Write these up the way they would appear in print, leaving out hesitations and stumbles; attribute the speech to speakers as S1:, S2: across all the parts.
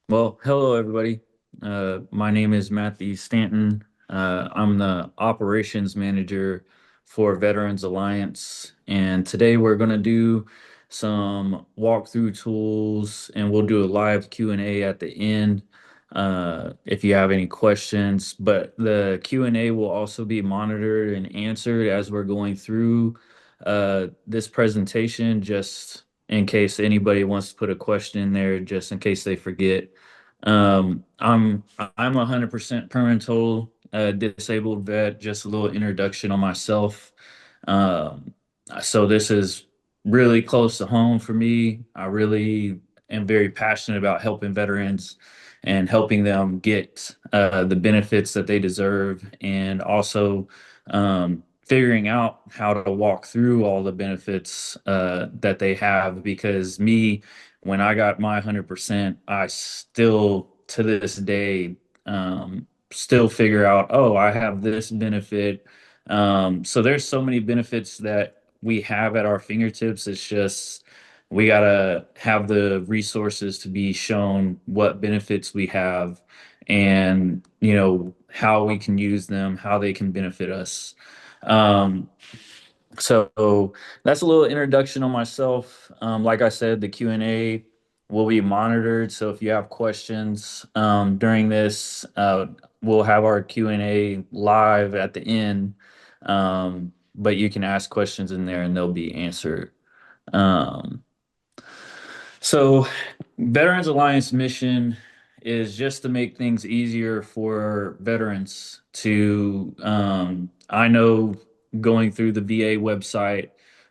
S1: Well, hello everybody. My name is Matthew Stanton. I'm the operations manager for Veterans Alliance, and today we're going to do some walkthrough tools, and we'll do a live Q&A at the end if you have any questions. But the Q&A will also be monitored and answered as we're going through this presentation, just in case anybody wants to put a question in there, just in case they forget. I'm 100% permanent total disabled vet. Just a little introduction on myself. Um, so this is really close to home for me. I really am very passionate about helping veterans and helping them get the benefits that they deserve, and also figuring out how to walk through all the benefits that they have. Because me, when I got my 100%, I still to this day still figure out, oh, I have this benefit. So there's so many benefits that we have at our fingertips. It's just we gotta have the resources to be shown what benefits we have, and how we can use them, how they can benefit us. Um, so that's a little introduction on myself. Like I said, the Q&A will be monitored. So if you have questions during this, we'll have our Q&A live at the end. But you can ask questions in there and they'll be answered. Um, so, Veterans Alliance mission is just to make things easier for veterans to, I know going through the VA website,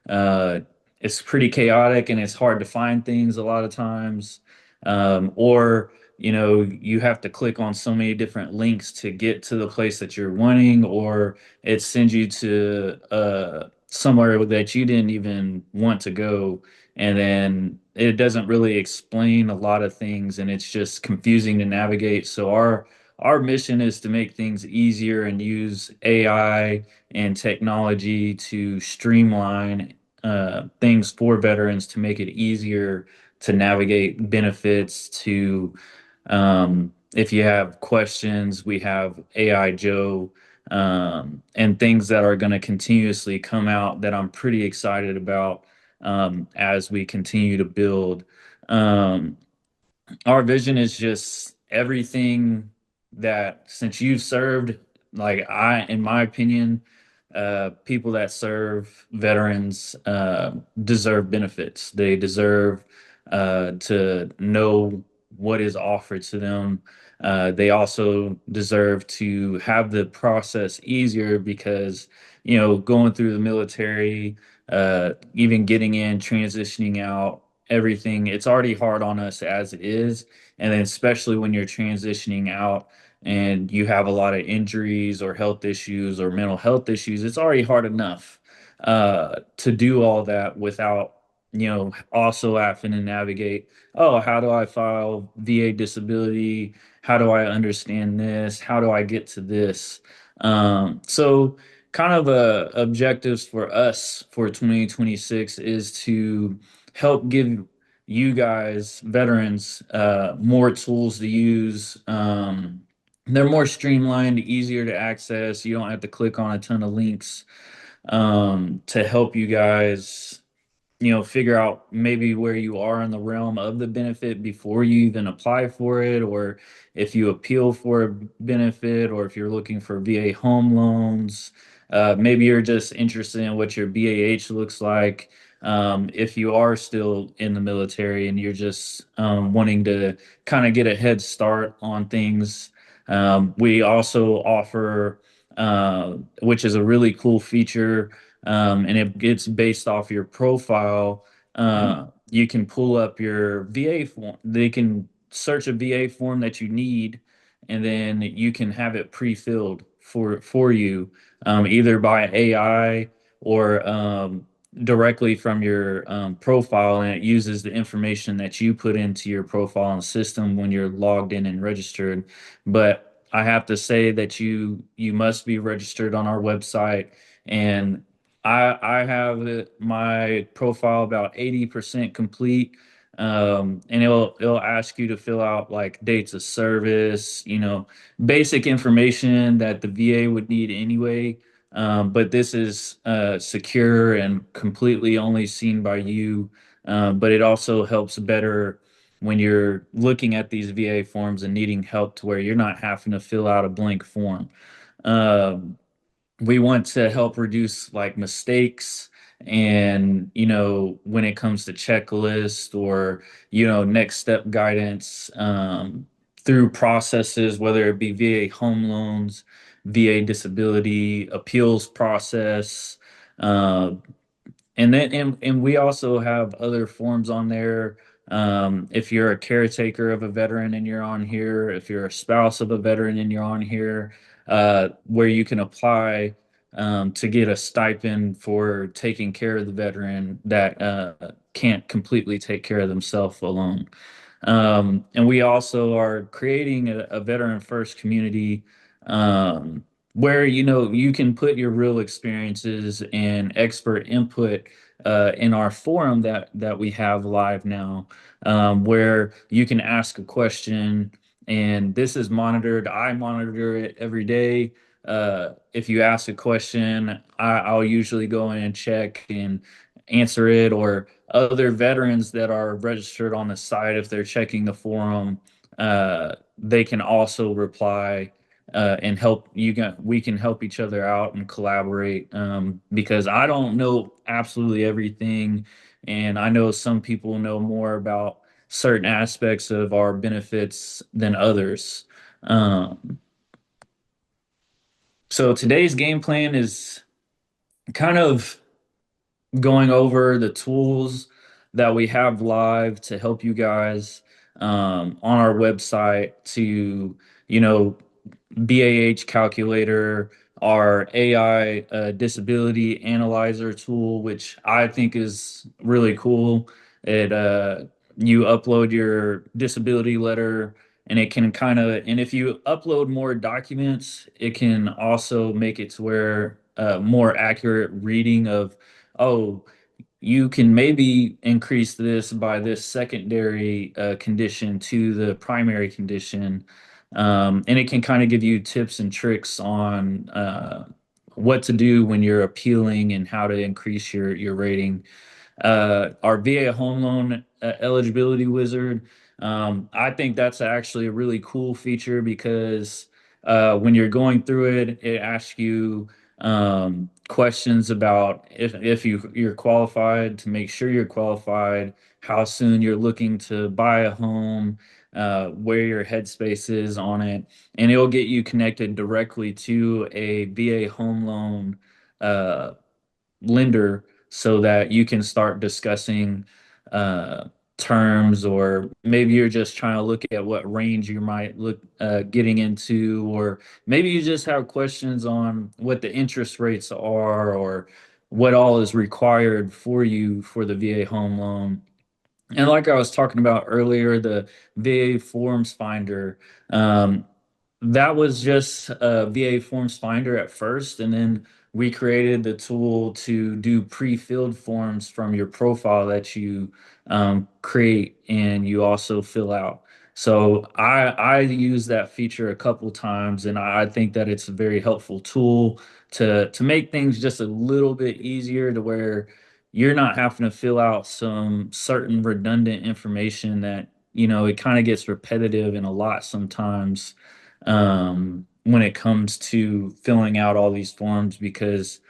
S1: uh, it's pretty chaotic and it's hard to find things a lot of times. Or, you have to click on so many different links to get to the place that you're wanting, or it sends you to somewhere that you didn't even want to go, and then it doesn't really explain a lot of things, and it's just confusing to navigate. So our mission is to make things easier and use AI and technology to streamline things for veterans, to make it easier to navigate benefits. To If you have questions, we have AI Joe, and things that are going to continuously come out that I'm pretty excited about as we continue to build. Um, our vision is just everything that, since you've served, like in my opinion, people that serve veterans deserve benefits. They deserve to know what is offered to them. They also deserve to have the process easier because, going through the military, even getting in, transitioning out, everything, it's already hard on us as it is. And then, especially when you're transitioning out and you have a lot of injuries or health issues or mental health issues, it's already hard enough to do all that without, also having to navigate, oh, how do I file VA disability? How do I understand this? How do I get to this? So, kind of objectives for us for 2026 is to help give you guys, veterans, more tools to use. They're more streamlined, easier to access. You don't have to click on a ton of links to help you guys, figure out maybe where you are in the realm of the benefit before you even apply for it, or if you appeal for a benefit, or if you're looking for VA home loans. Maybe you're just interested in what your BAH looks like. If you are still in the military and you're just wanting to kind of get a head start on things, we also offer, which is a really cool feature, and it gets based off your profile. You can pull up your VA form. They can search a VA form that you need, and then you can have it pre-filled for you, either by AI or directly from your profile, and it uses the information that you put into your profile in the system when you're logged in and registered. But I have to say that you must be registered on our website, and I have my profile about 80% complete. And it'll ask you to fill out like dates of service, basic information that the VA would need anyway. But this is secure and completely only seen by you. But it also helps better when you're looking at these VA forms and needing help to where you're not having to fill out a blank form. Um, we want to help reduce like mistakes and when it comes to checklist or next step guidance through processes, whether it be VA home loans, VA disability appeals process, uh, and we also have other forms on there. If you're a caretaker of a veteran and you're on here, if you're a spouse of a veteran and you're on here, where you can apply to get a stipend for taking care of the veteran that can't completely take care of themselves alone. And we also are creating a veteran first community where you can put your real experiences and expert input in our forum that we have live now, where you can ask a question, and this is monitored. I monitor it every day. If you ask a question, I'll usually go in and check and answer it, or other veterans that are registered on the site, if they're checking the forum, they can also reply and help we can help each other out and collaborate, because I don't know absolutely everything, and I know some people know more about certain aspects of our benefits than others. Um, so today's game plan is kind of going over the tools that we have live to help you guys on our website to, you know, BAH calculator, our AI disability analyzer tool, which I think is really cool. It You upload your disability letter, and it can and if you upload more documents, it can also make it to where more accurate reading of, oh, you can maybe increase this by this secondary condition to the primary condition. And it can kind of give you tips and tricks on what to do when you're appealing and how to increase your rating. Our VA home loan eligibility wizard. I think that's actually a really cool feature because when you're going through it, it asks you questions about if you're qualified, to make sure you're qualified, how soon you're looking to buy a home, where your headspace is on it, and it'll get you connected directly to a VA home loan uh, lender so that you can start discussing uh, terms, or maybe you're just trying to look at what range you might look getting into, or maybe you just have questions on what the interest rates are, or what all is required for you for the VA home loan. And like I was talking about earlier, the VA Forms Finder, um, that was just a VA Forms Finder at first, and then we created the tool to do pre-filled forms from your profile that you create and you also fill out. So I use that feature a couple times, and I think that it's a very helpful tool to make things just a little bit easier, to where you're not having to fill out some certain redundant information that, it kind of gets repetitive and a lot sometimes when it comes to filling out all these forms, because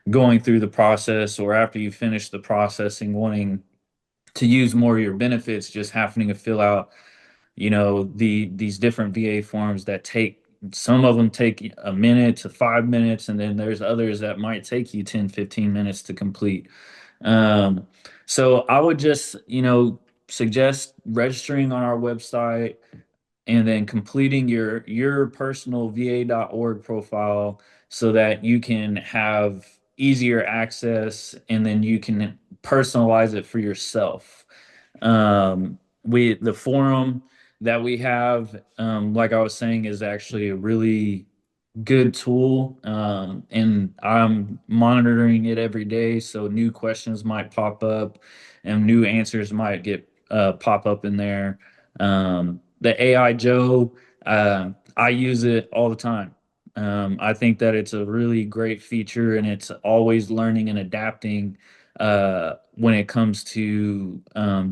S1: going through the process, or after you finish the processing, wanting to use more of your benefits, just having to fill out, these different VA forms that take, some of them take a minute to 5 minutes, and then there's others that might take you 10, 15 minutes to complete. Um, so I would just, suggest registering on our website and then completing your personal va.org profile so that you can have easier access, and then you can personalize it for yourself. We The forum that we have, like I was saying, is actually a really good tool, and I'm monitoring it every day, so new questions might pop up and new answers might get pop up in there. The AI Joe, I use it all the time. I think that it's a really great feature and it's always learning and adapting when it comes to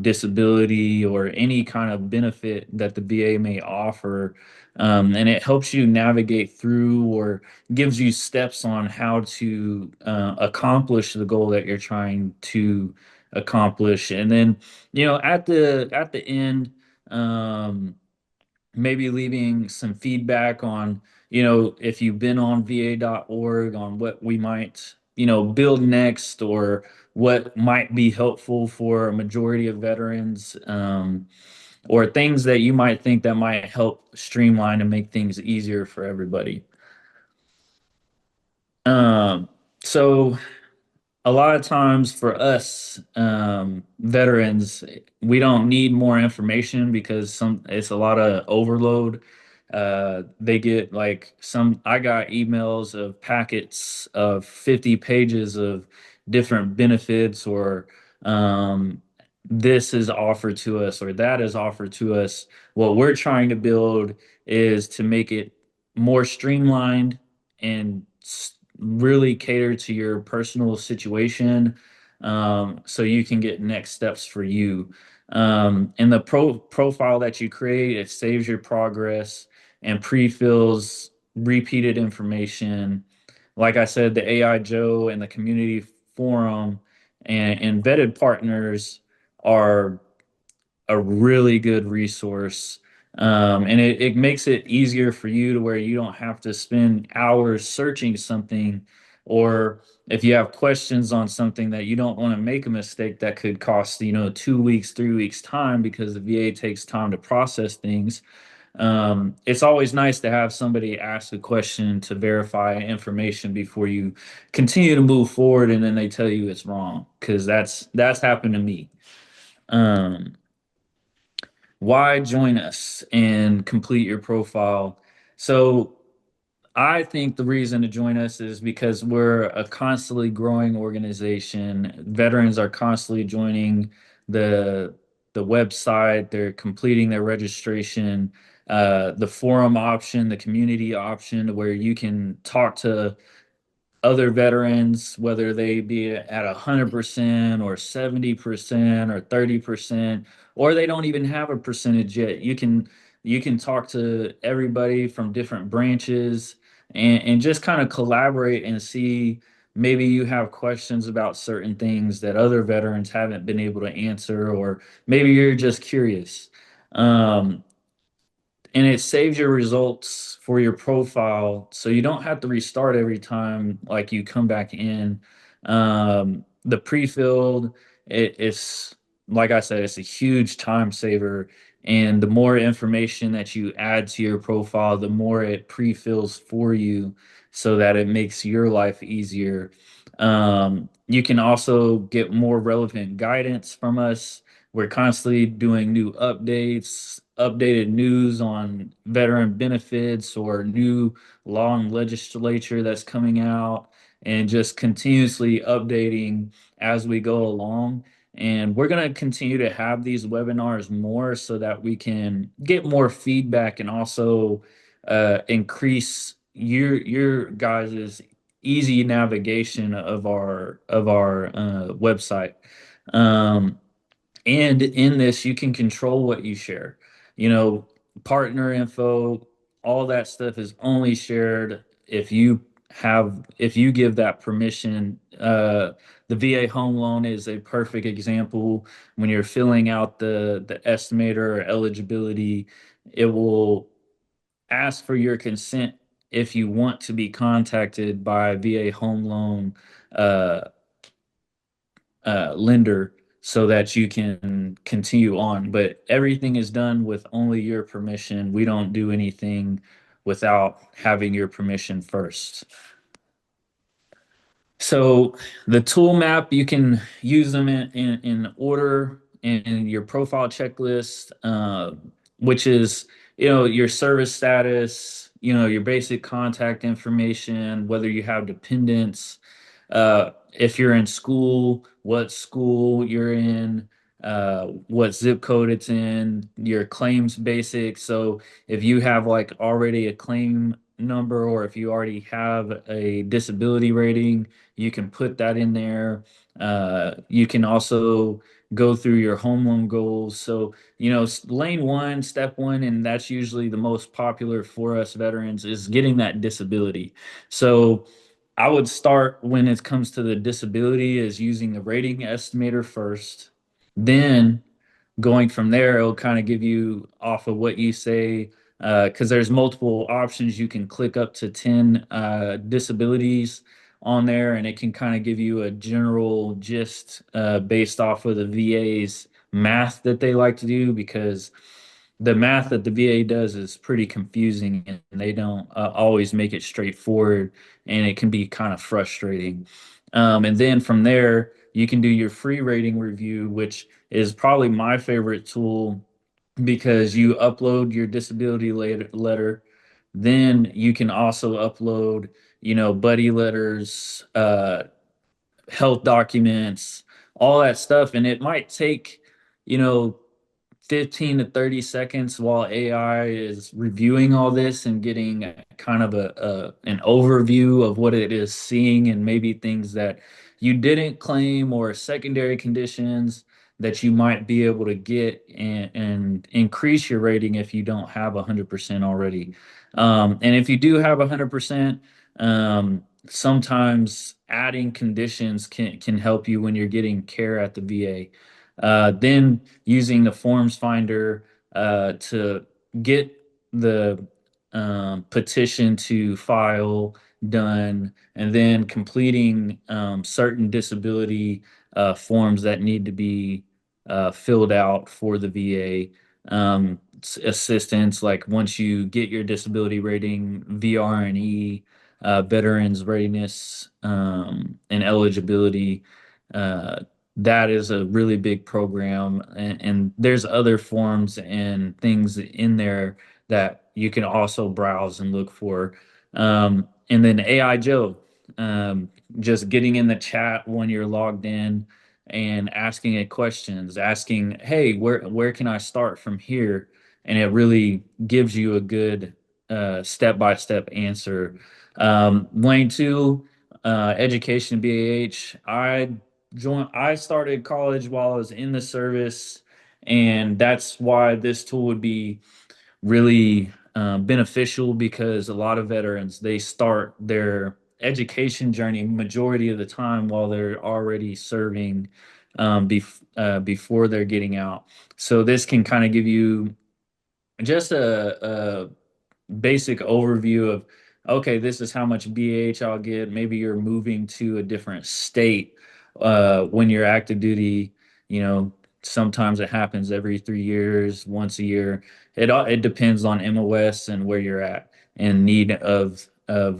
S1: disability or any kind of benefit that the VA may offer. And it helps you navigate through or gives you steps on how to accomplish the goal that you're trying to accomplish. And then, at the end, um, maybe leaving some feedback on, if you've been on va.org on what we might, build next or what might be helpful for a majority of veterans, or things that you might think that might help streamline and make things easier for everybody. Um, so a lot of times for us veterans, we don't need more information because it's a lot of overload. They get like I got emails of packets of 50 pages of different benefits or um, this is offered to us or that is offered to us. What we're trying to build is to make it more streamlined and really cater to your personal situation, so you can get next steps for you. And the profile that you create, it saves your progress and pre-fills repeated information. Like I said, the AI Joe and the community forum and vetted partners are a really good resource. And it makes it easier for you to where you don't have to spend hours searching something, or if you have questions on something that you don't want to make a mistake that could cost, 2 weeks, 3 weeks time because the VA takes time to process things. It's always nice to have somebody ask a question to verify information before you continue to move forward and then they tell you it's wrong, because that's happened to me. Um, why join us and complete your profile? So I think the reason to join us is because we're a constantly growing organization. Veterans are constantly joining the the website, they're completing their registration, the forum option, the community option where you can talk to other veterans, whether they be at 100% or 70% or 30%, or they don't even have a percentage yet. You can talk to everybody from different branches and just kind of collaborate and see, maybe you have questions about certain things that other veterans haven't been able to answer, or maybe you're just curious. Um, and it saves your results for your profile so you don't have to restart every time like you come back in. The pre-filled, it's like I said, it's a huge time saver, and the more information that you add to your profile, the more it pre-fills for you so that it makes your life easier. You can also get more relevant guidance from us. We're constantly doing new updates, updated news on veteran benefits or new law and legislature that's coming out, and just continuously updating as we go along. And we're going to continue to have these webinars more so that we can get more feedback and also increase your guys's easy navigation of our website. Um, and in this, you can control what you share. You know, partner info, all that stuff is only shared if you give that permission. The VA home loan is a perfect example. When you're filling out the estimator or eligibility, it will ask for your consent if you want to be contacted by VA home loan uh, lender so that you can continue on. But everything is done with only your permission. We don't do anything without having your permission first. So the tool map, you can use them in order in your profile checklist, which is, your service status, your basic contact information, whether you have dependents, if you're in school, what school you're in, what zip code it's in, your claims basics. So if you have like already a claim number or if you already have a disability rating, you can put that in there. You can also go through your home loan goals. So, lane one, step one, and that's usually the most popular for us veterans is getting that disability. So, I would start when it comes to the disability is using the rating estimator first. Then going from there, it'll kind of give you off of what you say, because there's multiple options. You can click up to 10 disabilities on there, and it can kind of give you a general gist based off of the VA's math that they like to do, because the math that the VA does is pretty confusing and they don't always make it straightforward, and it can be kind of frustrating. And then from there, you can do your free rating review, which is probably my favorite tool because you upload your disability letter. Then you can also upload, buddy letters, health documents, all that stuff. And it might take, you know, 15 to 30 seconds while AI is reviewing all this and getting kind of an overview of what it is seeing and maybe things that you didn't claim or secondary conditions that you might be able to get and increase your rating if you don't have 100% already. And if you do have 100%, sometimes adding conditions can help you when you're getting care at the VA. Then using the forms finder to get the petition to file done, and then completing certain disability forms that need to be filled out for the VA. Assistance, like once you get your disability rating, VRNE, veterans readiness, and eligibility. Uh, that is a really big program, and there's other forms and things in there that you can also browse and look for. And then AI Joe, just getting in the chat when you're logged in and asking it questions, asking, "Hey, where can I start from here?" And it really gives you a good step-by-step answer. Lane two, education BAH. I started college while I was in the service, and that's why this tool would be really beneficial because a lot of veterans they start their education journey majority of the time while they're already serving before they're getting out. So this can kind of give you just a basic overview of okay, this is how much BH I'll get. Maybe you're moving to a different state when you're active duty. You know, sometimes it happens every 3 years, once a year. It depends on MOS and where you're at and need of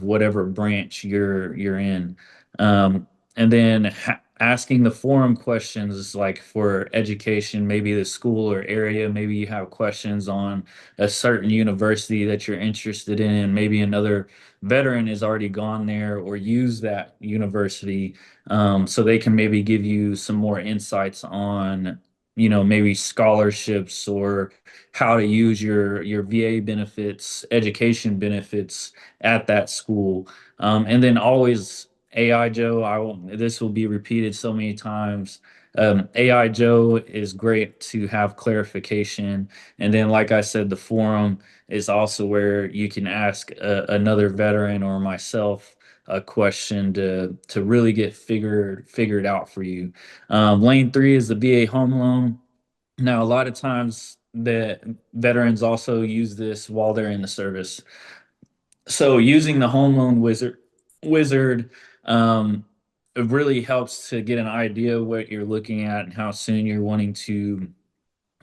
S1: whatever branch you're in. And then asking the forum questions like for education, maybe the school or area, maybe you have questions on a certain university that you're interested in, and maybe another veteran has already gone there or used that university, so they can maybe give you some more insights on, maybe scholarships or how to use your VA benefits, education benefits at that school. And then always AI Joe, this will be repeated so many times. AI Joe is great to have clarification. And then, like I said, the forum is also where you can ask another veteran or myself a question to really get figured out for you. Lane three is the VA home loan. Now, a lot of times the veterans also use this while they're in the service. So using the home loan wizard, um, it really helps to get an idea of what you're looking at and how soon you're wanting to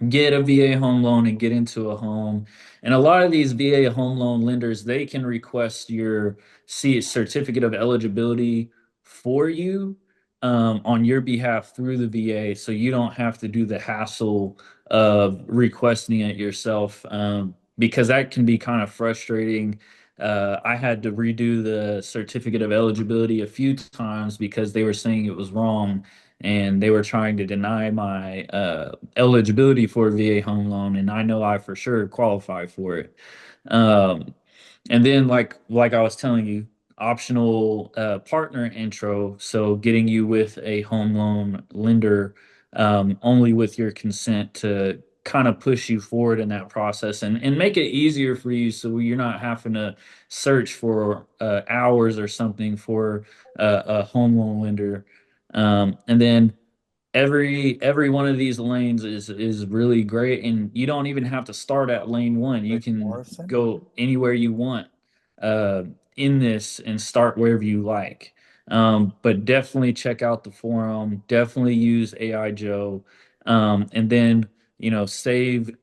S1: get a VA home loan and get into a home. And a lot of these VA home loan lenders, they can request your certificate of eligibility for you on your behalf through the VA. So you don't have to do the hassle of requesting it yourself, because that can be kind of frustrating. I had to redo the certificate of eligibility a few times because they were saying it was wrong, and they were trying to deny my eligibility for a VA home loan, and I know I for sure qualify for it. Um, and then like I was telling you, optional partner intro, so getting you with a home loan lender only with your consent to kind of push you forward in that process and make it easier for you so you're not having to search for hours or something for a home loan lender. And then every one of these lanes is really great, and you don't even have to start at lane one. You
S2: Rick
S1: can
S2: Morrison.
S1: go anywhere you want uh, in this and start wherever you like. But definitely check out the forum. Definitely use AI Joe, and then save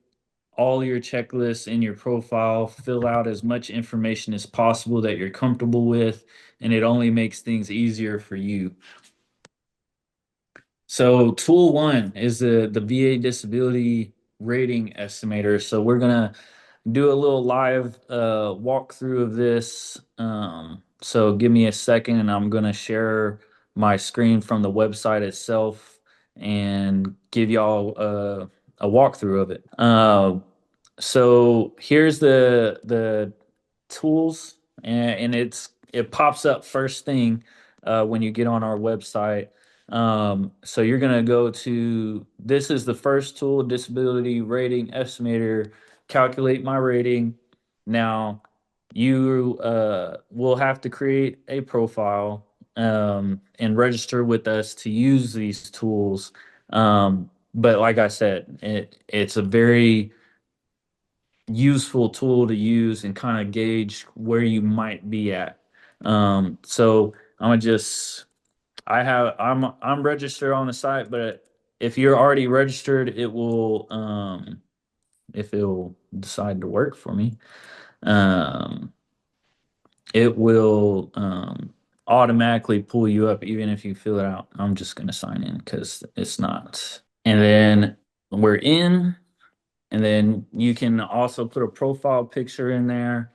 S1: all your checklists in your profile. Fill out as much information as possible that you're comfortable with, and it only makes things easier for you. So tool one is the VA disability rating estimator. So we're gonna do a little live walkthrough of this. So give me a second and I'm gonna share my screen from the website itself and give y'all a walkthrough of it. So here's the tools, and it pops up first thing when you get on our website. So you're gonna go to, this is the first tool, disability rating estimator, calculate my rating. Now you will have to create a profile and register with us to use these tools. But like I said, it's a very useful tool to use and kind of gauge where you might be at. So I'm gonna just I'm registered on the site, but if you're already registered, it will if it'll decide to work for me, um it will automatically pull you up even if you fill it out. I'm just gonna sign in because it's not. And then we're in. And then you can also put a profile picture in there.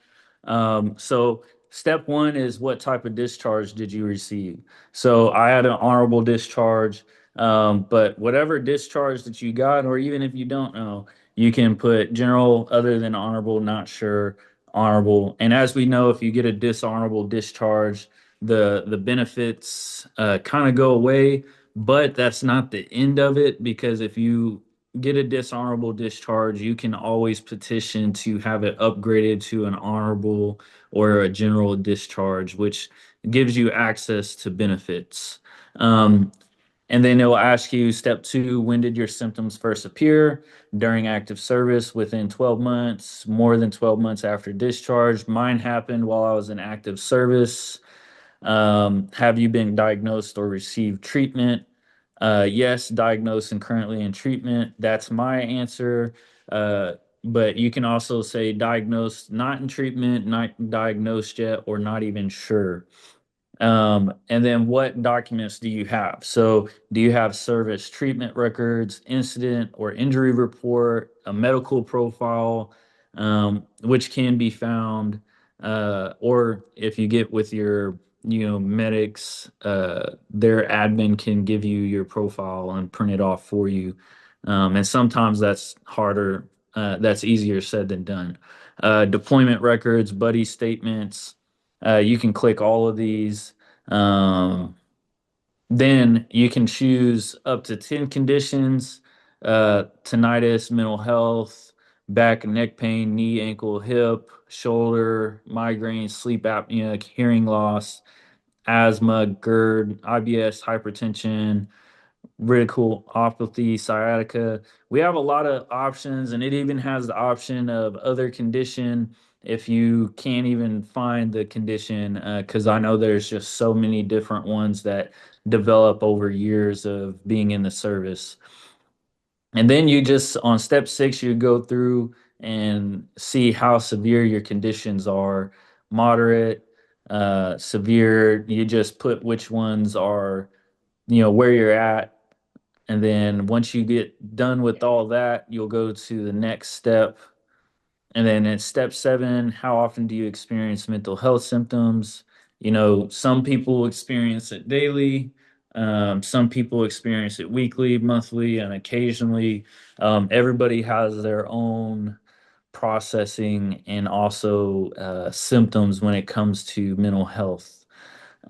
S1: So step one is what type of discharge did you receive? So I had an honorable discharge, but whatever discharge that you got, or even if you don't know, you can put general, other than honorable, not sure, honorable. And as we know, if you get a dishonorable discharge, the benefits kind of go away, but that's not the end of it, because if you get a dishonorable discharge, you can always petition to have it upgraded to an honorable or a general discharge, which gives you access to benefits. Um, and then it will ask you step two, when did your symptoms first appear? During active service, within 12 months, more than 12 months after discharge. Mine happened while I was in active service. Have you been diagnosed or received treatment? Yes, diagnosed and currently in treatment. That's my answer. Uh, but you can also say diagnosed, not in treatment, not diagnosed yet, or not even sure. And then what documents do you have? So, do you have service treatment records, incident or injury report, a medical profile, which can be found, or if you get with your, medics, their admin can give you your profile and print it off for you. And sometimes that's harder, that's easier said than done. Deployment records, buddy statements, you can click all of these. Um, then you can choose up to 10 conditions: tinnitus, mental health, back and neck pain, knee, ankle, hip, shoulder, migraine, sleep apnea, hearing loss, asthma, GERD, IBS, hypertension, radiculopathy, sciatica. We have a lot of options, and it even has the option of other condition if you can't even find the condition, because I know there's just so many different ones that develop over years of being in the service. And then you just, on step six, you go through and see how severe your conditions are: moderate, severe. You just put which ones are, where you're at, and then once you get done with all that, you'll go to the next step. And then in step seven, how often do you experience mental health symptoms? Some people experience it daily. Some people experience it weekly, monthly, and occasionally. Everybody has their own processing and also symptoms when it comes to mental health.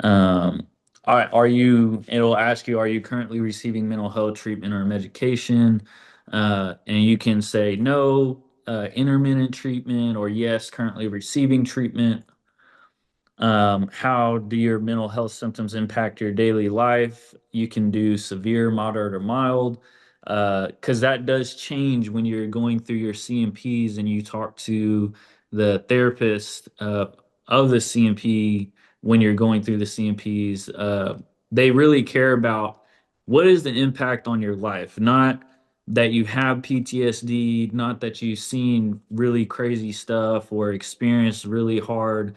S1: Um, are you, it'll ask you, are you currently receiving mental health treatment or medication? And you can say no, intermittent treatment, or yes, currently receiving treatment. How do your mental health symptoms impact your daily life? You can do severe, moderate, or mild, because that does change when you're going through your CMPs and you talk to the therapist of the CMP when you're going through the CMPs. They really care about what is the impact on your life, not that you have PTSD, not that you've seen really crazy stuff or experienced really hardships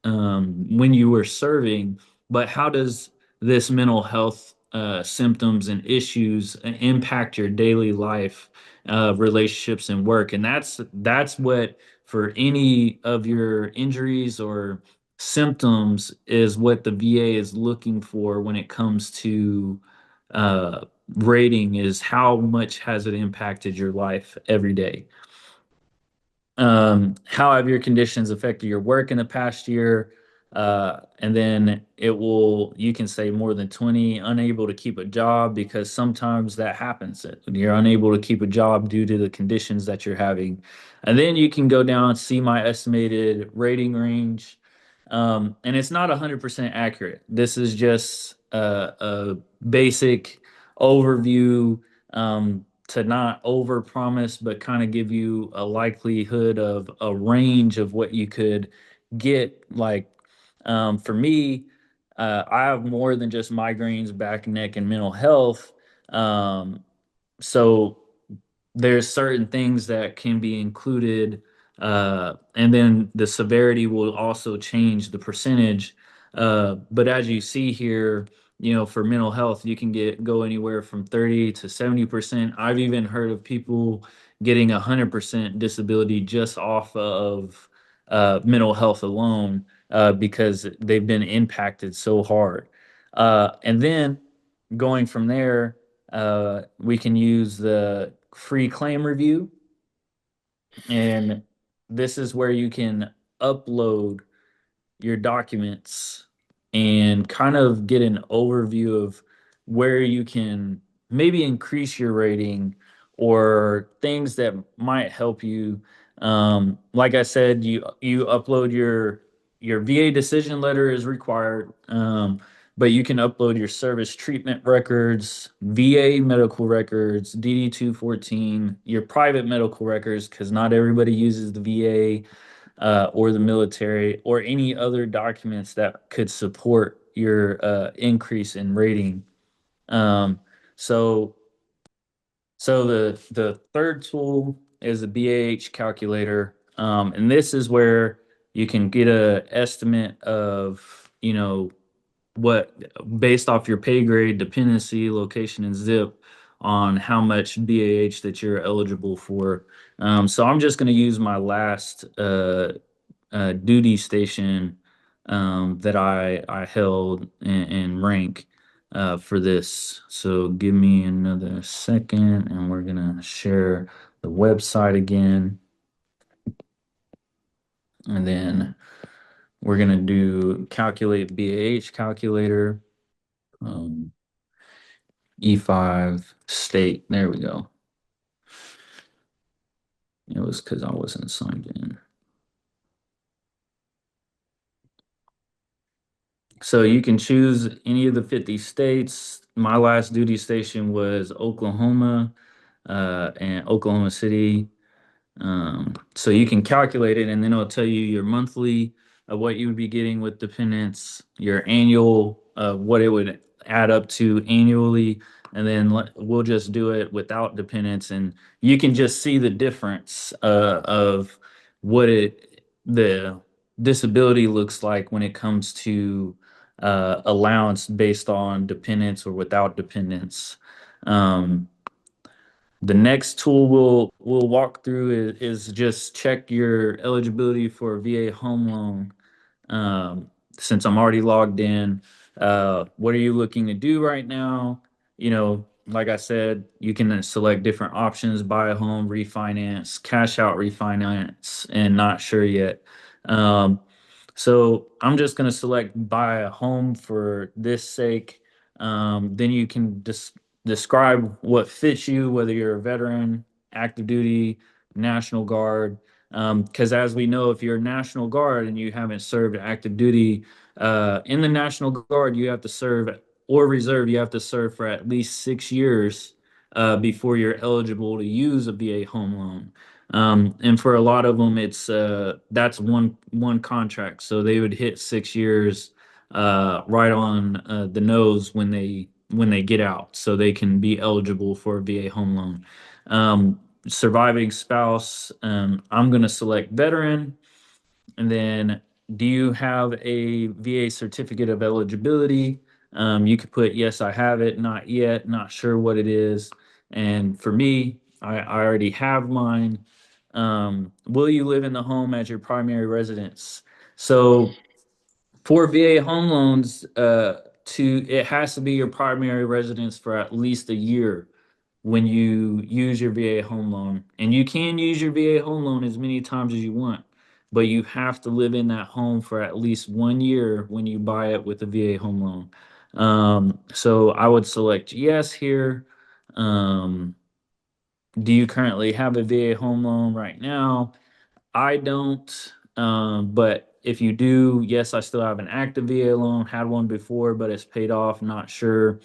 S1: when you were serving, but how does this mental health symptoms and issues impact your daily life, relationships, and work? And that's what for any of your injuries or symptoms is what the VA is looking for when it comes to uh, rating is how much has it impacted your life every day. How have your conditions affected your work in the past year? And then you can say more than 20, unable to keep a job because sometimes that happens. You're unable to keep a job due to the conditions that you're having. And then you can go down, see my estimated rating range. And it's not 100% accurate. This is just a basic overview. To not over promise, but kind of give you a likelihood of a range of what you could get. Like for me, I have more than just migraines, back, neck, and mental health. Um, so there's certain things that can be included, and then the severity will also change the percentage. But as you see here, for mental health, you can go anywhere from 30 to 70%. I've even heard of people getting 100% disability just off of mental health alone, because they've been impacted so hard. And then going from there, we can use the free claim review, and this is where you can upload your documents and kind of get an overview of where you can maybe increase your rating or things that might help you. Like I said, you upload your VA decision letter is required, but you can upload your service treatment records, VA medical records, DD 214, your private medical records, because not everybody uses the VA or the military, or any other documents that could support your increase in rating. Um, so, so the third tool is the BAH calculator, and this is where you can get a estimate of what based off your pay grade, dependency, location, and zip on how much BAH that you're eligible for. So I'm just going to use my last duty station that I held in rank for this. So give me another second, and we're gonna share the website again, and then we're gonna do calculate BAH calculator, um, E5 state. There we go. It was because I wasn't signed in. So you can choose any of the 50 states. My last duty station was Oklahoma, and Oklahoma City. So you can calculate it, and then it'll tell you your monthly of what you would be getting with dependents, your annual what it would add up to annually, and then we'll just do it without dependents, and you can just see the difference of what the disability looks like when it comes to allowance based on dependents or without dependents. Um, the next tool we'll walk through is just check your eligibility for a VA home loan. Since I'm already logged in, What are you looking to do right now? Like I said, you can select different options: buy a home, refinance, cash out refinance, and not sure yet. Um, so I'm just going to select buy a home for this sake. Then you can describe what fits you, whether you're a veteran, active duty, National Guard. Because as we know, if you're a National Guard and you haven't served active duty, in the National Guard, you have to serve, or reserve, you have to serve for at least 6 years before you're eligible to use a VA home loan. And for a lot of them, it's that's one contract, so they would hit 6 years right on the nose when they get out, so they can be eligible for a VA home loan. Surviving spouse, I'm going to select veteran, and then do you have a VA certificate of eligibility? You could put yes, I have it, not yet, not sure what it is. And for me, I already have mine. Will you live in the home as your primary residence? So for VA home loans, to it has to be your primary residence for at least a year when you use your VA home loan. And you can use your VA home loan as many times as you want, but you have to live in that home for at least 1 year when you buy it with a VA home loan. So I would select yes here. Um, do you currently have a VA home loan right now? I don't. But if you do, yes, I still have an active VA loan. Had one before, but it's paid off. Not sure.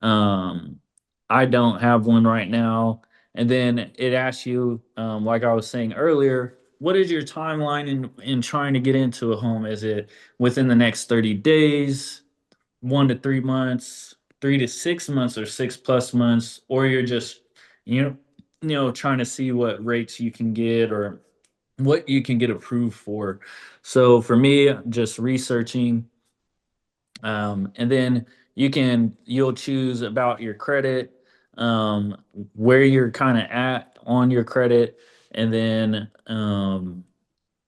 S1: Um, I don't have one right now. And then it asks you, like I was saying earlier, what is your timeline in trying to get into a home? Is it within the next 30 days, 1 to 3 months, 3 to 6 months, or 6 plus months, or you're just, you know, trying to see what rates you can get or what you can get approved for. So for me, just researching, and then you'll choose about your credit, where you're kind of at on your credit, and then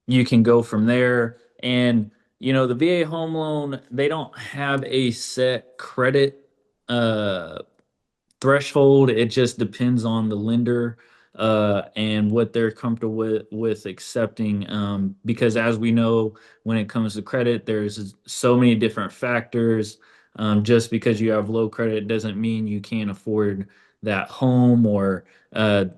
S1: you can go from there. And the VA home loan, they don't have a set credit uh threshold. It just depends on the lender and what they're comfortable with accepting. Because as we know, when it comes to credit, there's so many different factors. Just because you have low credit doesn't mean you can't afford that home, or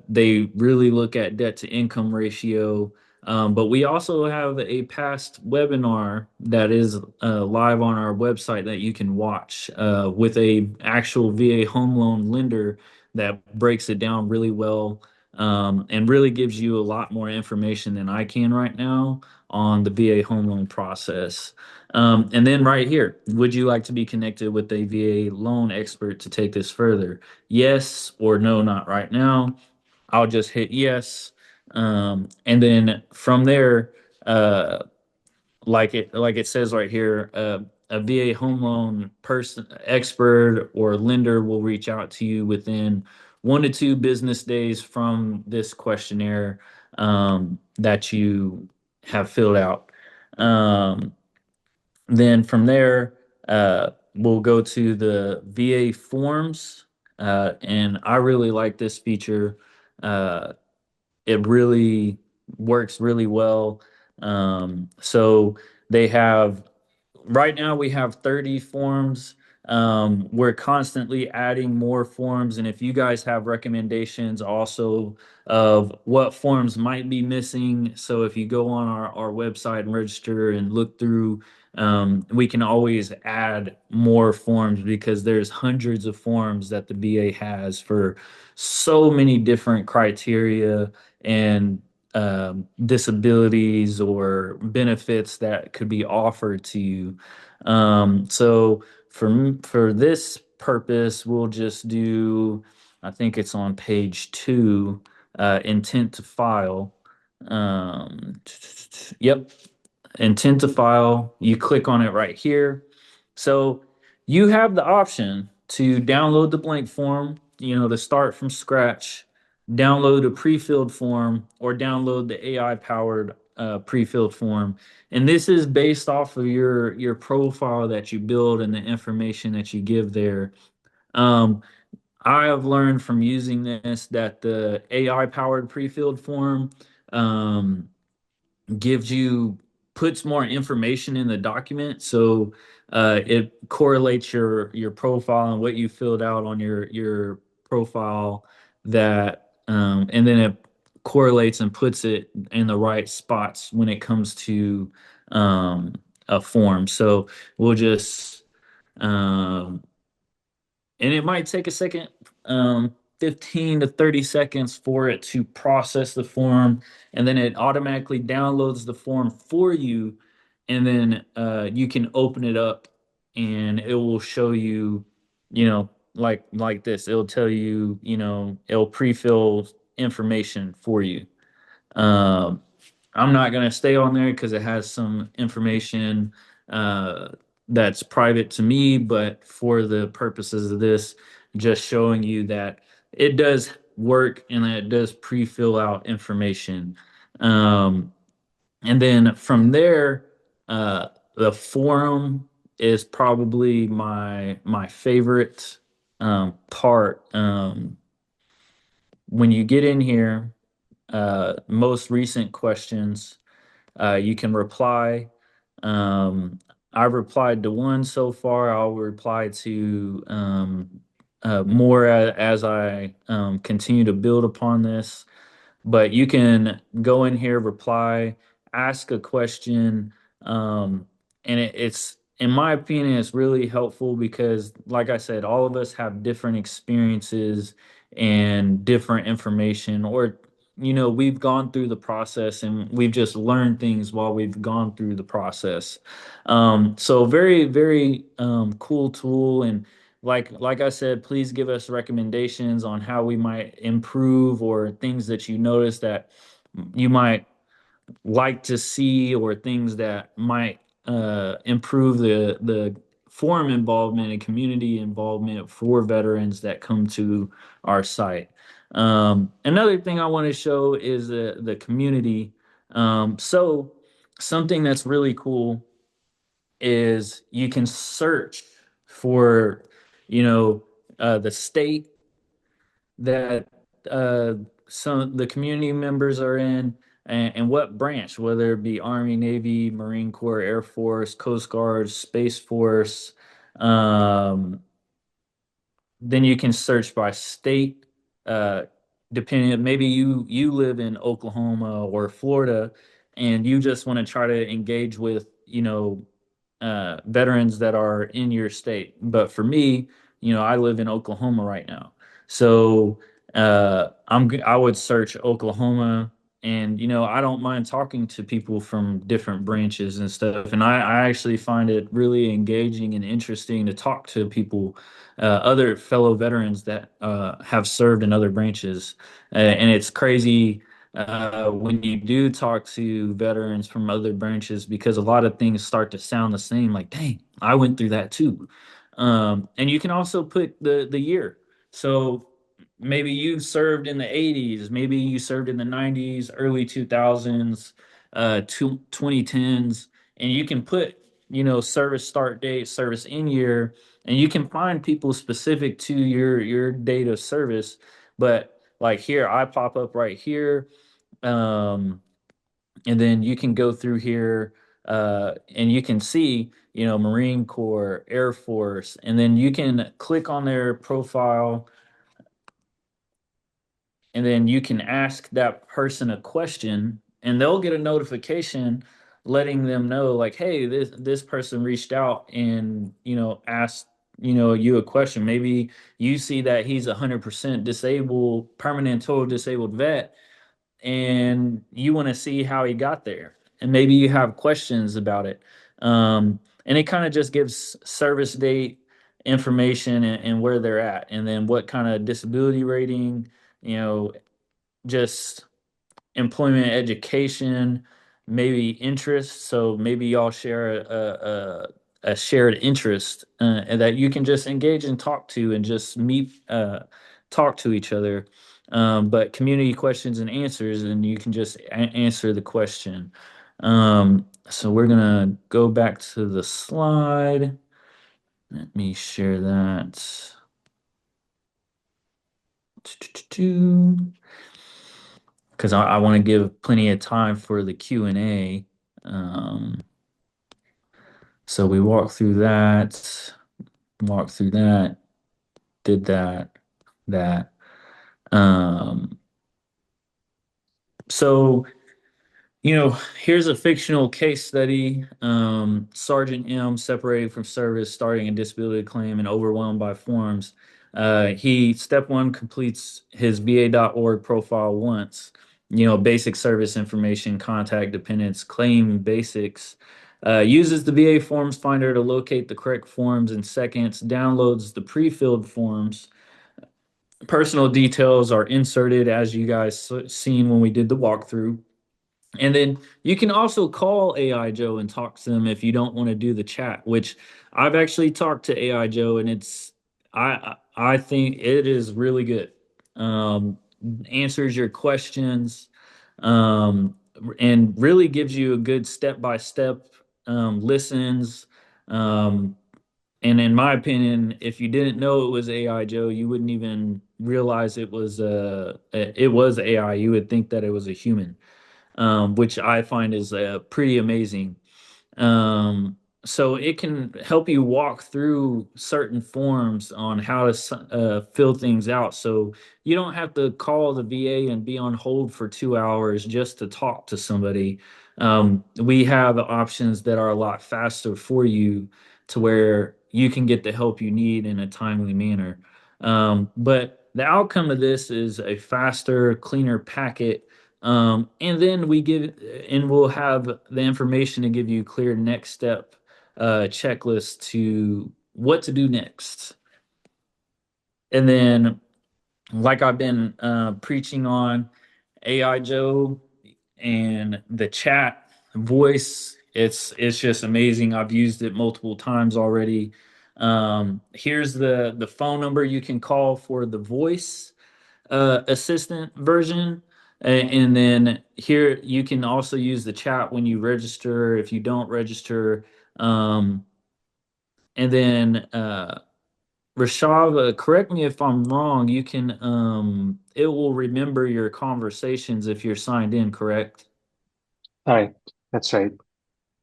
S1: they really look at debt to income ratio. But we also have a past webinar that is live on our website that you can watch with a actual VA home loan lender that breaks it down really well, and really gives you a lot more information than I can right now on the VA home loan process. And then right here, would you like to be connected with a VA loan expert to take this further? Yes or no, not right now. I'll just hit yes. And then from there, uh, like it says right here, a VA home loan person, expert, or lender will reach out to you within 1 to 2 business days from this questionnaire that you have filled out. Um, then from there, we'll go to the VA forms, and I really like this feature. Uh, it really works really well. So they have right now we have 30 forms. We're constantly adding more forms, and if you guys have recommendations also of what forms might be missing, so if you go on our website and register and look through, we can always add more forms because there's hundreds of forms that the VA has for so many different criteria and disabilities or benefits that could be offered to you. So for this purpose, we'll just do, I think it's on page 2, intent to file. Um, yep, intent to file. You click on it right here. So you have the option to download the blank form, to start from scratch, download a pre-filled form, or download the AI powered pre-filled form, and this is based off of your profile that you build and the information that you give there. Um, I have learned from using this that the AI powered pre-filled form um, gives you puts more information in the document, so it correlates your profile and what you filled out on your profile, that and then it correlates and puts it in the right spots when it comes to um, a form. So we'll just um, and it might take a second, 15 to 30 seconds for it to process the form, and then it automatically downloads the form for you, and then you can open it up, and it will show you, like this. It'll tell you, it'll pre-fill information for you. Um, I'm not going to stay on there because it has some information uh, that's private to me, but for the purposes of this, just showing you that it does work and that it does pre-fill out information. Um, and then from there, the forum is probably my favorite part. When you get in here, most recent questions. You can reply. Um, I've replied to one so far. I'll reply to more as I continue to build upon this. But you can go in here, reply, ask a question, and it's, in my opinion, it's really helpful because, like I said, all of us have different experiences and different information, or we've gone through the process and we've just learned things while we've gone through the process. So very, very cool tool. And like I said, please give us recommendations on how we might improve, or things that you notice that you might like to see, or things that might improve the forum involvement and community involvement for veterans that come to our site. Another thing I want to show is the community. So something that's really cool is you can search for, you know, the state that some the community members are in, and what branch, whether it be Army, Navy, Marine Corps, Air Force, Coast Guard, Space Force. Um, then you can search by state, uh, depending. Maybe you live in Oklahoma or Florida, and you just want to try to engage with veterans that are in your state. But for me, I live in Oklahoma right now, so I would search Oklahoma, and I don't mind talking to people from different branches and stuff. And I actually find it really engaging and interesting to talk to people, other fellow veterans that have served in other branches. And it's crazy when you do talk to veterans from other branches, because a lot of things start to sound the same. Like, dang, I went through that too. And you can also put the year. So maybe you served in the 80s, maybe you served in the 90s, early 2000s, 2010s, and you can put, service start date, service in year, and you can find people specific to your date of service. But like here, I pop up right here, um, and then you can go through here, and you can see, Marine Corps, Air Force, and then you can click on their profile, and then you can ask that person a question, and they'll get a notification letting them know, like, hey, this person reached out and asked you a question. Maybe you see that he's 100% disabled, permanent total disabled vet, and you want to see how he got there, and maybe you have questions about it. And it kind of just gives service date information, and where they're at, and then what kind of disability rating, you know just employment, education, maybe interest. So maybe y'all share a shared interest, and that you can just engage and talk to, and just talk to each other. but community questions and answers, and you can just answer the question. So we're gonna go back to the slide. Let me share that. Because I want to give plenty of time for the Q&A. Um, so we walked through that, did that. Um, so here's a fictional case study. Sergeant M separated from service, starting a disability claim and overwhelmed by forms. He, step one, completes his VA.org profile once. Basic service information, contact dependents, claim basics. Uses the VA Forms Finder to locate the correct forms in seconds, downloads the pre-filled forms. Personal details are inserted as you guys seen when we did the walkthrough. And then you can also call AI Joe and talk to them if you don't want to do the chat, which I've actually talked to AI Joe and I think it is really good. Um, Answers your questions, um, and really gives you a good step by step, listens. Um, and in my opinion, if you didn't know it was AI Joe, you wouldn't even realize it was AI. You would think that it was a human, which I find is pretty amazing. Um, so it can help you walk through certain forms on how to fill things out. So you don't have to call the VA and be on hold for 2 hours just to talk to somebody. We have options that are a lot faster for you to where you can get the help you need in a timely manner. But the outcome of this is a faster, cleaner packet, and then we'll have the information to give you clear next step checklist to what to do next. And then, like I've been preaching on, AI Joe and the chat voice, it's just amazing. I've used it multiple times already. Here's the phone number you can call for the voice assistant version. And then here you can also use the chat when you register, if you don't register. Um, and then Rashav, correct me if I'm wrong, it will remember your conversations if you're signed in, correct?
S2: All right, that's right.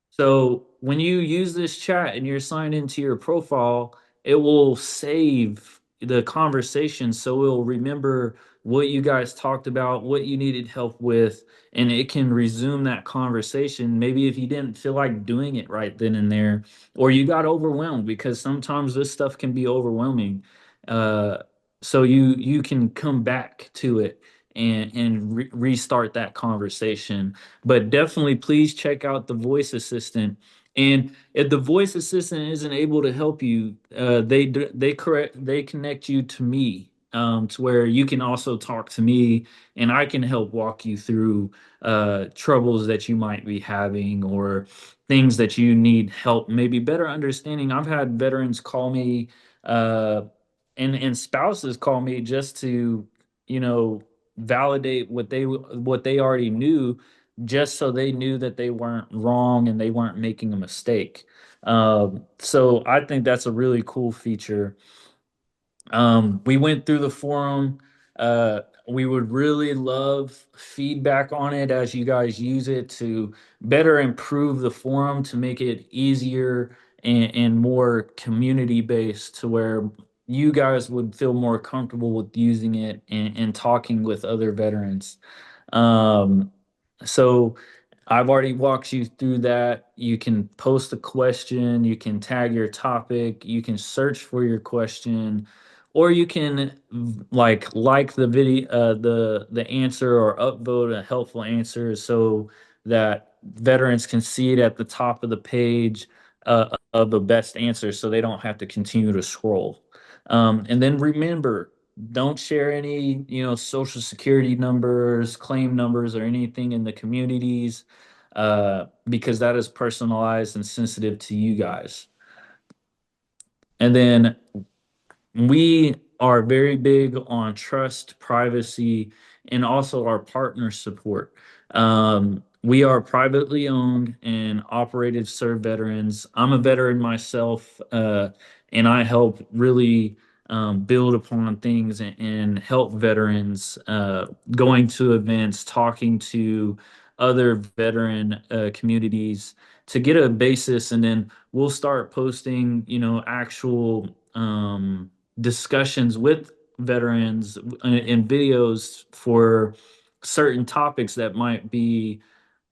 S1: So when you use this chat and you're signed into your profile, it will save the conversation. So it'll remember what you guys talked about, what you needed help with, and it can resume that conversation. Maybe if you didn't feel like doing it right then and there, or you got overwhelmed, because sometimes this stuff can be overwhelming. Uh, so you can come back to it and restart that conversation, but definitely please check out the voice assistant. And if the voice assistant isn't able to help you, they connect you to me, to where you can also talk to me, and I can help walk you through troubles that you might be having, or things that you need help, maybe better understanding. I've had veterans call me, uh, and spouses call me just to you know validate what they already knew, just so they knew that they weren't wrong and they weren't making a mistake. So I think that's a really cool feature. We went through the forum. We would really love feedback on it as you guys use it to better improve the forum, to make it easier and more community based, to where you guys would feel more comfortable with using it and talking with other veterans. Um, so I've already walked you through that. You can post a question, you can tag your topic, you can search for your question, or you can like the video, the answer, or upvote a helpful answer so that veterans can see it at the top of the page of the best answer, so they don't have to continue to scroll. And then remember, don't share any, social security numbers, claim numbers, or anything in the communities, because that is personalized and sensitive to you guys. And then we are very big on trust, privacy, and also our partner support. We are privately owned and operated to serve veterans. I'm a veteran myself, and I help really build upon things and help veterans going to events, talking to other veteran communities to get a basis, and then we'll start posting, actual discussions with veterans in videos for certain topics that might be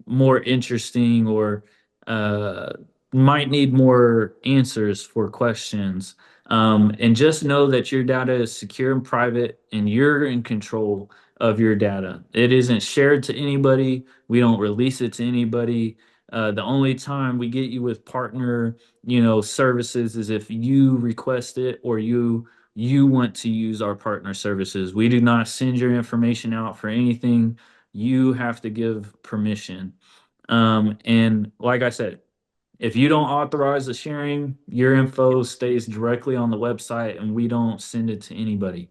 S1: more interesting or uh, might need more answers for questions. And just know that your data is secure and private, and you're in control of your data. It isn't shared to anybody. We don't release it to anybody. The only time we get you with partner, services is if you request it or you want to use our partner services. We do not send your information out for anything. You have to give permission. And like I said, if you don't authorize the sharing, your info stays directly on the website and we don't send it to anybody.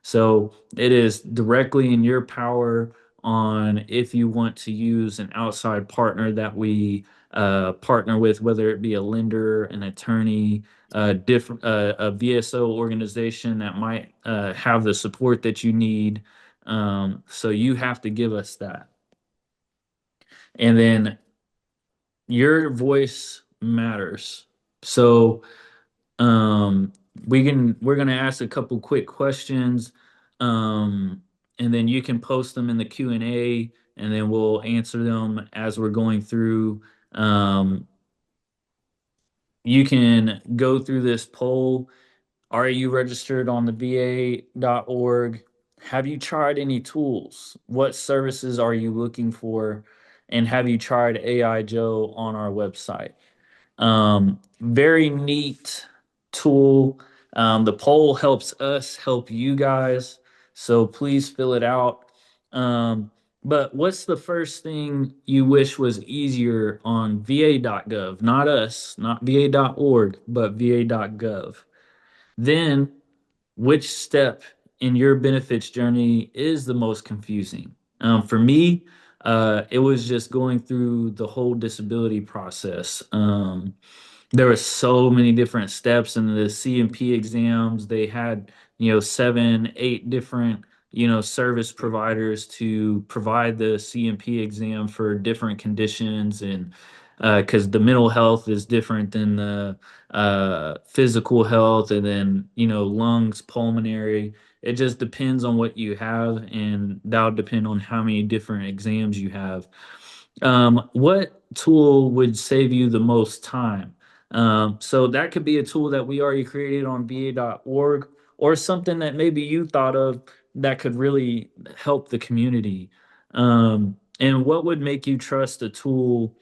S1: So it is directly in your power on if you want to use an outside partner that we partner with, whether it be a lender, an attorney, a VSO organization that might have the support that you need. So you have to give us that. And then your voice matters. So we're gonna ask a couple quick questions, um, and then you can post them in the Q&A, and then we'll answer them as we're going through. Um, you can go through this poll. Are you registered on the VA.org? Have you tried any tools? What services are you looking for? And have you tried AI Joe on our website? Very neat tool. The poll helps us help you guys, so please fill it out. But what's the first thing you wish was easier on va.gov? Not us, not va.org, but va.gov. Then, which step in your benefits journey is the most confusing? For me, it was just going through the whole disability process. There were so many different steps in the C&P exams. They had, 7, 8 different, service providers to provide the C&P exam for different conditions. And because the mental health is different than the physical health, and then, lungs, pulmonary. It just depends on what you have, and that'll depend on how many different exams you have. What tool would save you the most time? So that could be a tool that we already created on va.org, or something that maybe you thought of that could really help the community. And what would make you trust a tool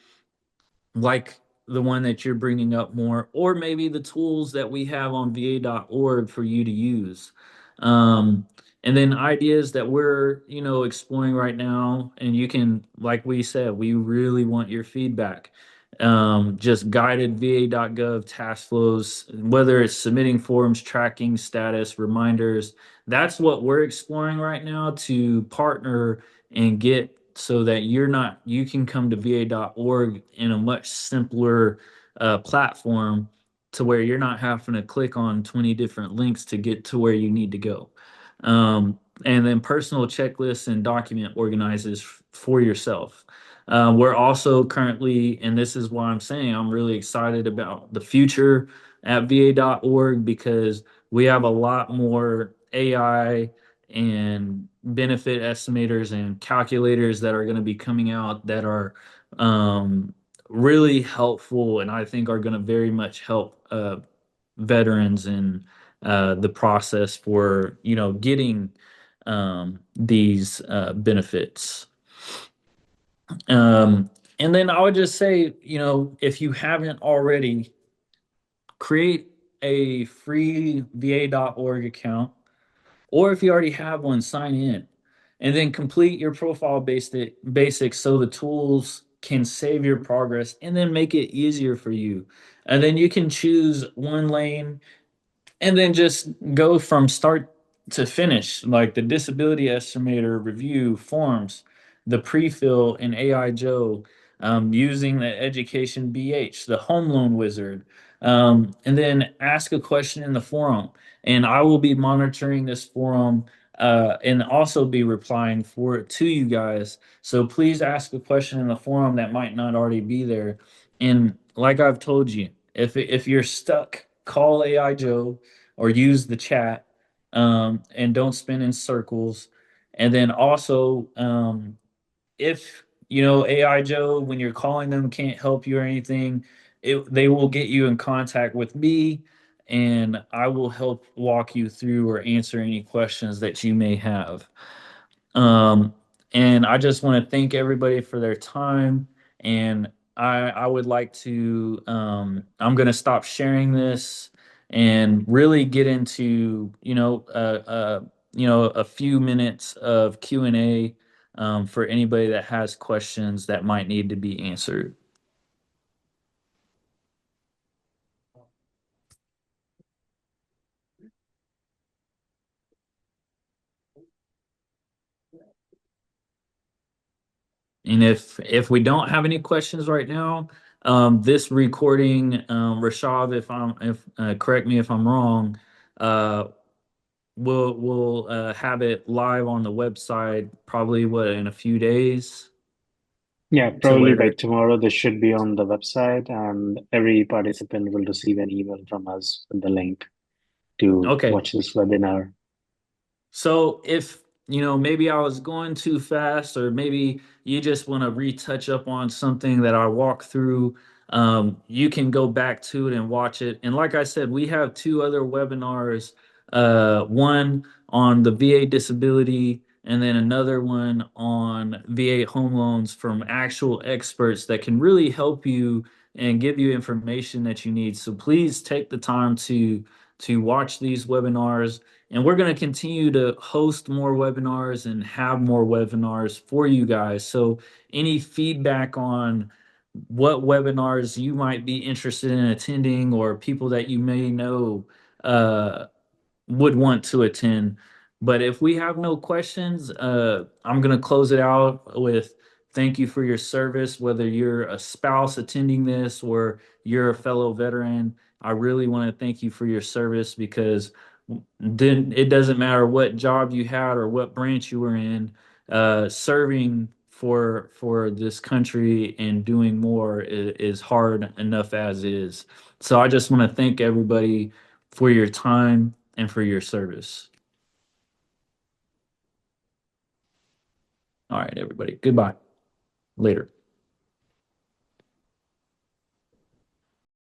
S1: like the one that you're bringing up more, or maybe the tools that we have on va.org for you to use. Um, and then ideas that we're, exploring right now. And you can, like we said, we really want your feedback. Just guided va.gov task flows, whether it's submitting forms, tracking status, reminders. That's what we're exploring right now to partner and get so that you can come to va.org in a much simpler platform, to where you're not having to click on 20 different links to get to where you need to go. And then personal checklists and document organizers for yourself. We're also currently, and this is why I'm saying I'm really excited about the future at va.org, because we have a lot more AI and benefit estimators and calculators that are going to be coming out that are really helpful, and I think are going to very much help veterans in the process for, getting these benefits. Um, and then I would just say, if you haven't already, create a free va.org account, or if you already have one, sign in, and then complete your profile basics so the tools can save your progress and then make it easier for you. And then you can choose one lane and then just go from start to finish, like the disability estimator review forms, the pre-fill in AI Joe, using the education BH, the home loan wizard, and then ask a question in the forum. And I will be monitoring this forum and also be replying for it to you guys. So please ask a question in the forum that might not already be there. And like I've told you, if you're stuck, call AI Joe or use the chat, and don't spin in circles. And then also, if AI Joe, when you're calling them, can't help you or anything, they will get you in contact with me, and I will help walk you through or answer any questions that you may have. Um, and I just want to thank everybody for their time. And I would like to, I'm going to stop sharing this and really get into, a few minutes of Q&A, for anybody that has questions that might need to be answered. And if we don't have any questions right now, this recording, Rashad, if correct me if I'm wrong, uh, we'll have it live on the website probably in a few days
S2: Yeah,
S1: to
S2: probably by
S1: where.
S2: tomorrow this should be on the website, and every participant will receive an email from us with the link to
S1: Okay.
S2: watch this webinar.
S1: So if maybe I was going too fast, or maybe you just want to retouch up on something that I walked through, you can go back to it and watch it. And like I said, we have two other webinars, one on the VA disability, and then another one on VA home loans from actual experts that can really help you and give you information that you need. So please take the time to watch these webinars, and we're going to continue to host more webinars and have more webinars for you guys. So, any feedback on what webinars you might be interested in attending, or people that you may know uh, would want to attend. But if we have no questions, I'm going to close it out with thank you for your service, whether you're a spouse attending this or you're a fellow veteran. I really want to thank you for your service, because then it doesn't matter what job you had or what branch you were in, serving for this country and doing more is hard enough as is. So I just want to thank everybody for your time and for your service. All right, everybody. Goodbye. Later.